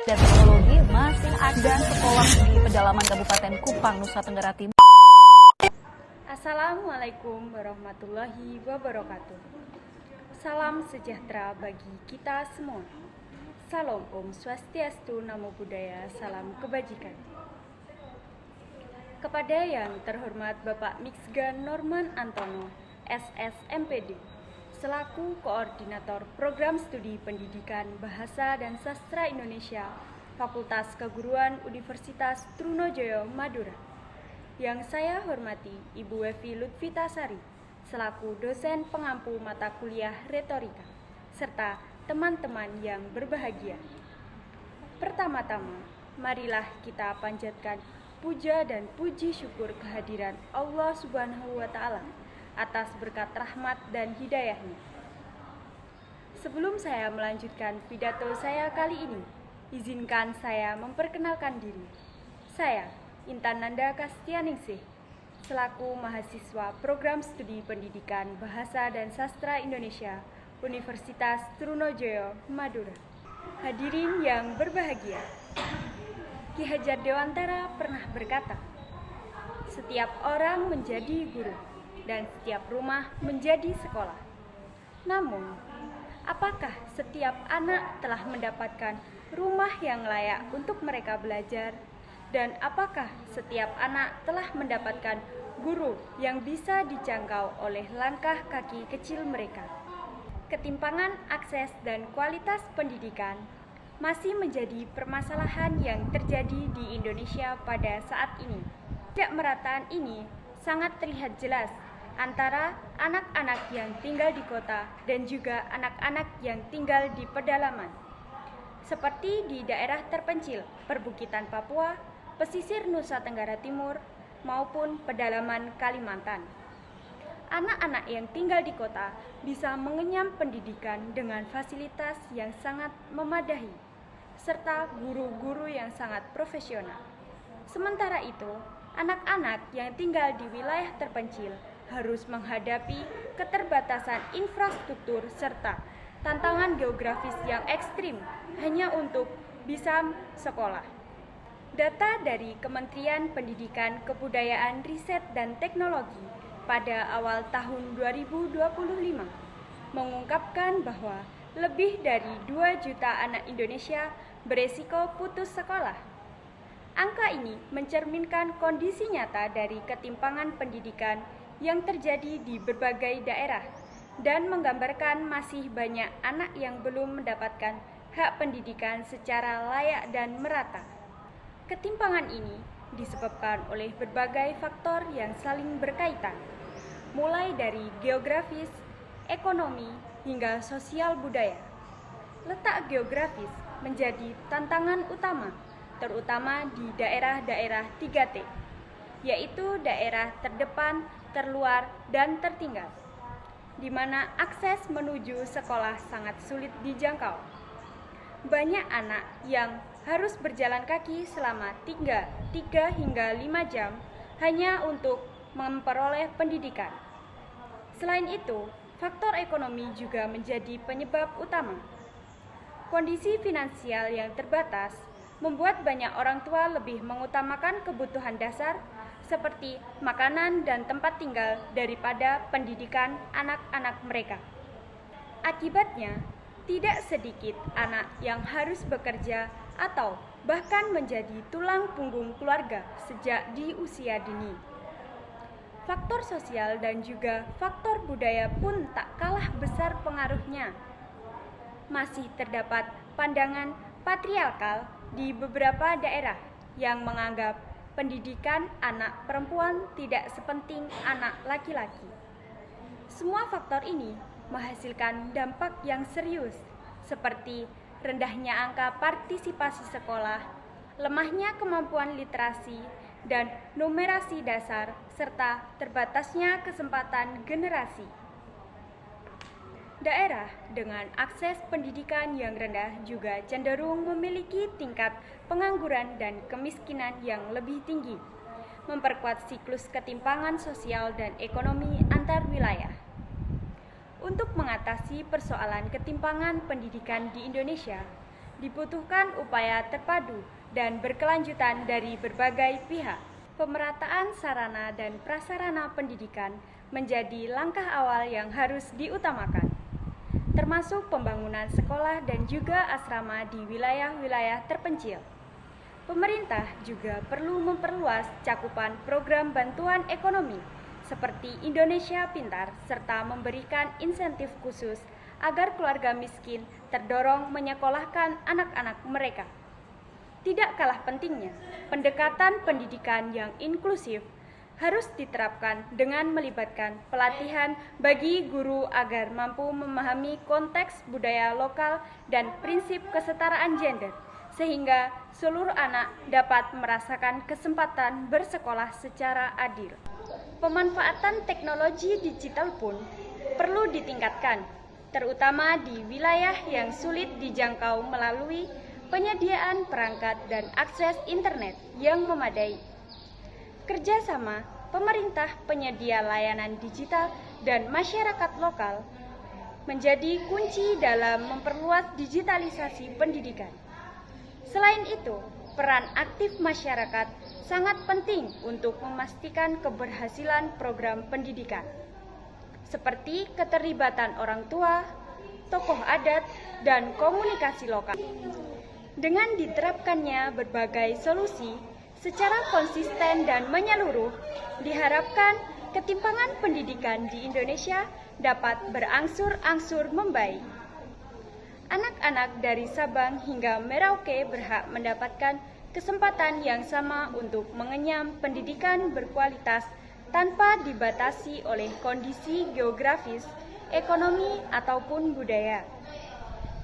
dan Teknologi masih ada sekolah di pedalaman Kabupaten Kupang, Nusa Tenggara Timur. Assalamualaikum warahmatullahi wabarakatuh. Salam sejahtera bagi kita semua. Salam Om Swastiastu, Namo Buddhaya, salam kebajikan. Kepada yang terhormat Bapak Mixgan Norman Antono, SSMPD, selaku Koordinator Program Studi Pendidikan Bahasa dan Sastra Indonesia, Fakultas Keguruan Universitas Trunojoyo, Madura. Yang saya hormati Ibu Wevi Lutfitasari, selaku dosen pengampu mata kuliah retorika, serta teman-teman yang berbahagia. Pertama-tama, marilah kita panjatkan puja dan puji syukur kehadiran Allah Subhanahu wa Ta'ala atas berkat rahmat dan hidayahnya. Sebelum saya melanjutkan pidato saya kali ini, izinkan saya memperkenalkan diri. Saya, Intan Nanda Kastianingsih, selaku mahasiswa Program Studi Pendidikan Bahasa dan Sastra Indonesia, Universitas Trunojoyo, Madura. Hadirin yang berbahagia, Ki Hajar Dewantara pernah berkata, "Setiap orang menjadi guru, dan setiap rumah menjadi sekolah." Namun, apakah setiap anak telah mendapatkan rumah yang layak untuk mereka belajar? Dan apakah setiap anak telah mendapatkan guru yang bisa dijangkau oleh langkah kaki kecil mereka? Ketimpangan akses dan kualitas pendidikan masih menjadi permasalahan yang terjadi di Indonesia pada saat ini. Ketidakmerataan ini sangat terlihat jelas antara anak-anak yang tinggal di kota dan juga anak-anak yang tinggal di pedalaman. Seperti di daerah terpencil, perbukitan Papua, pesisir Nusa Tenggara Timur, maupun pedalaman Kalimantan. Anak-anak yang tinggal di kota bisa mengenyam pendidikan dengan fasilitas yang sangat memadai, serta guru-guru yang sangat profesional. Sementara itu, anak-anak yang tinggal di wilayah terpencil harus menghadapi keterbatasan infrastruktur serta tantangan geografis yang ekstrim hanya untuk bisa sekolah. Data dari Kementerian Pendidikan, Kebudayaan, Riset, dan Teknologi pada awal tahun 2025 mengungkapkan bahwa lebih dari 2 juta anak Indonesia beresiko putus sekolah. Angka ini mencerminkan kondisi nyata dari ketimpangan pendidikan yang terjadi di berbagai daerah dan menggambarkan masih banyak anak yang belum mendapatkan hak pendidikan secara layak dan merata. Ketimpangan ini disebabkan oleh berbagai faktor yang saling berkaitan, mulai dari geografis, ekonomi, hingga sosial budaya. Letak geografis menjadi tantangan utama, terutama di daerah-daerah 3T, yaitu daerah terdepan, terluar, dan tertinggal, di mana akses menuju sekolah sangat sulit dijangkau. Banyak anak yang harus berjalan kaki selama 3 hingga 5 jam hanya untuk memperoleh pendidikan. Selain itu, faktor ekonomi juga menjadi penyebab utama. Kondisi finansial yang terbatas membuat banyak orang tua lebih mengutamakan kebutuhan dasar seperti makanan dan tempat tinggal daripada pendidikan anak-anak mereka. Akibatnya, tidak sedikit anak yang harus bekerja atau bahkan menjadi tulang punggung keluarga sejak di usia dini. Faktor sosial dan juga faktor budaya pun tak kalah besar pengaruhnya. Masih terdapat pandangan patriarkal di beberapa daerah yang menganggap pendidikan anak perempuan tidak sepenting anak laki-laki. Semua faktor ini menghasilkan dampak yang serius, seperti rendahnya angka partisipasi sekolah, lemahnya kemampuan literasi dan numerasi dasar, serta terbatasnya kesempatan generasi. Daerah dengan akses pendidikan yang rendah juga cenderung memiliki tingkat pengangguran dan kemiskinan yang lebih tinggi, memperkuat siklus ketimpangan sosial dan ekonomi antar wilayah. Untuk mengatasi persoalan ketimpangan pendidikan di Indonesia, Dibutuhkan upaya terpadu dan berkelanjutan dari berbagai pihak. Pemerataan sarana dan prasarana pendidikan menjadi langkah awal yang harus diutamakan, termasuk pembangunan sekolah dan juga asrama di wilayah-wilayah terpencil. Pemerintah juga perlu memperluas cakupan program bantuan ekonomi seperti Indonesia Pintar serta memberikan insentif khusus agar keluarga miskin terdorong menyekolahkan anak-anak mereka. Tidak kalah pentingnya, pendekatan pendidikan yang inklusif harus diterapkan dengan melibatkan pelatihan bagi guru agar mampu memahami konteks budaya lokal dan prinsip kesetaraan gender, sehingga seluruh anak dapat merasakan kesempatan bersekolah secara adil. Pemanfaatan teknologi digital pun perlu ditingkatkan, terutama di wilayah yang sulit dijangkau melalui penyediaan perangkat dan akses internet yang memadai. Kerjasama pemerintah, penyedia layanan digital, dan masyarakat lokal menjadi kunci dalam memperluas digitalisasi pendidikan. Selain itu, peran aktif masyarakat sangat penting untuk memastikan keberhasilan program pendidikan, seperti keterlibatan orang tua, tokoh adat, dan komunikasi lokal. Dengan diterapkannya berbagai solusi secara konsisten dan menyeluruh, diharapkan ketimpangan pendidikan di Indonesia dapat berangsur-angsur membaik. Anak-anak dari Sabang hingga Merauke berhak mendapatkan kesempatan yang sama untuk mengenyam pendidikan berkualitas tanpa dibatasi oleh kondisi geografis, ekonomi, ataupun budaya.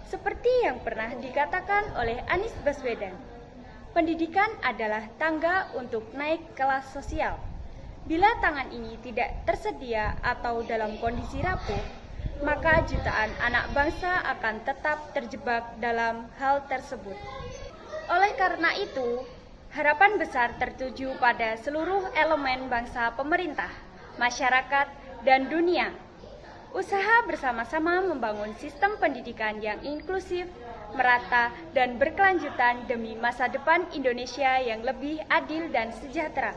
Seperti yang pernah dikatakan oleh Anies Baswedan, pendidikan adalah tangga untuk naik kelas sosial. Bila tangan ini tidak tersedia atau dalam kondisi rapuh, maka jutaan anak bangsa akan tetap terjebak dalam hal tersebut. Oleh karena itu, harapan besar tertuju pada seluruh elemen bangsa, pemerintah, masyarakat, dan dunia. Usaha bersama-sama membangun sistem pendidikan yang inklusif, merata, dan berkelanjutan demi masa depan Indonesia yang lebih adil dan sejahtera.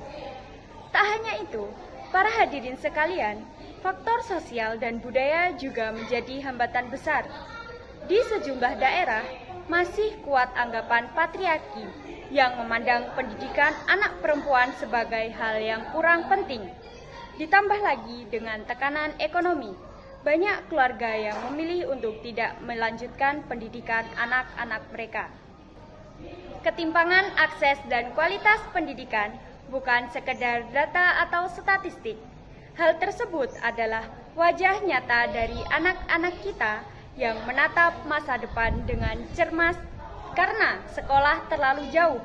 Tak hanya itu, para hadirin sekalian, faktor sosial dan budaya juga menjadi hambatan besar. Di sejumlah daerah, masih kuat anggapan patriarki yang memandang pendidikan anak perempuan sebagai hal yang kurang penting. Ditambah lagi dengan tekanan ekonomi, banyak keluarga yang memilih untuk tidak melanjutkan pendidikan anak-anak mereka. Ketimpangan akses dan kualitas pendidikan bukan sekedar data atau statistik. Hal tersebut adalah wajah nyata dari anak-anak kita yang menatap masa depan dengan cermas karena sekolah terlalu jauh,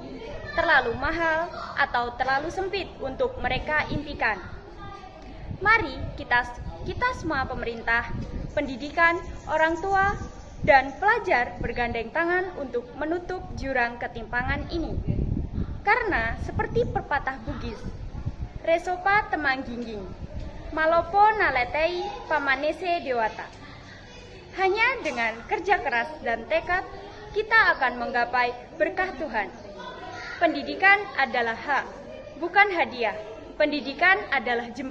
terlalu mahal, atau terlalu sempit untuk mereka impikan. Mari kita semua, pemerintah, pendidikan, orang tua, dan pelajar bergandeng tangan untuk menutup jurang ketimpangan ini. Karena seperti pepatah Bugis, Resopa temanggingging, malopo naletei pamanese dewata. Hanya dengan kerja keras dan tekad, kita akan menggapai berkah Tuhan. Pendidikan adalah hak, bukan hadiah. Pendidikan adalah jembatan.